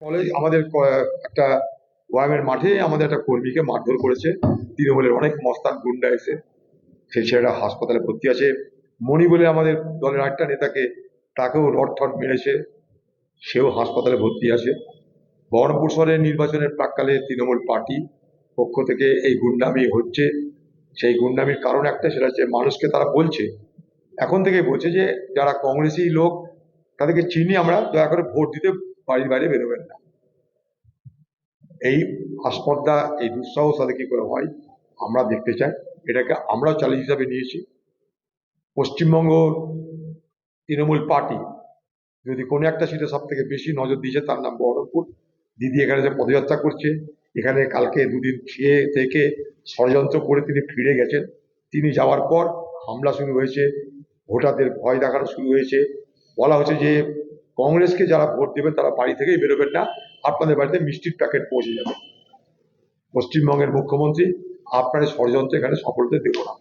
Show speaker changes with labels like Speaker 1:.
Speaker 1: College আমাদের একটা ওয়ার্মের মাঠে আমাদের একটা কর্মীকে মারধর করেছে তৃণমূলের অনেক মস্তান গুন্ডা এসে। সেই ছেলেটা হাসপাতালে ভর্তি আছে। মণি বলে আমাদের দলের আরেকটা নেতাকে, তাকেও রড ঠড মেরেছে, সেও হাসপাতালে ভর্তি আছে। বহরমপুর শহরের নির্বাচনের প্রাক্কালে তৃণমূল পার্টি পক্ষ থেকে এই গুন্ডামি হচ্ছে। সেই গুন্ডামির কারণ একটা, সেটা হচ্ছে মানুষকে তারা বলছে, এখন থেকেই বলছে যে যারা কংগ্রেসী লোক তাদেরকে চিনি আমরা, দয়া করে ভোট দিতে বাড়ির বাইরে বেরোবেন না। এই আস্পর্ধা, এই দুঃসাহস তাদের কি করে হয় আমরা দেখতে চাই। এটাকে আমরাও চ্যালেঞ্জ হিসাবে নিয়েছি। পশ্চিমবঙ্গ তৃণমূল পার্টি যদি কোনো একটা সিটে সব থেকে বেশি নজর দিয়েছে, তার নাম বহরমপুর। দিদি এখানে যে পদযাত্রা করছে, এখানে কালকে দুদিন খেয়ে থেকে ষড়যন্ত্র করে তিনি ফিরে গেছেন। তিনি যাওয়ার পর হামলা শুরু হয়েছে, ভোটারদের ভয় দেখানো শুরু হয়েছে। বলা হচ্ছে যে কংগ্রেসকে যারা ভোট দেবেন তারা বাড়ি থেকেই বেরোবেন না, আপনাদের বাড়িতে মিষ্টির প্যাকেট পৌঁছে যাবে। পশ্চিমবঙ্গের মুখ্যমন্ত্রী, আপনার ষড়যন্ত্র এখানে সফল হতে দেব না।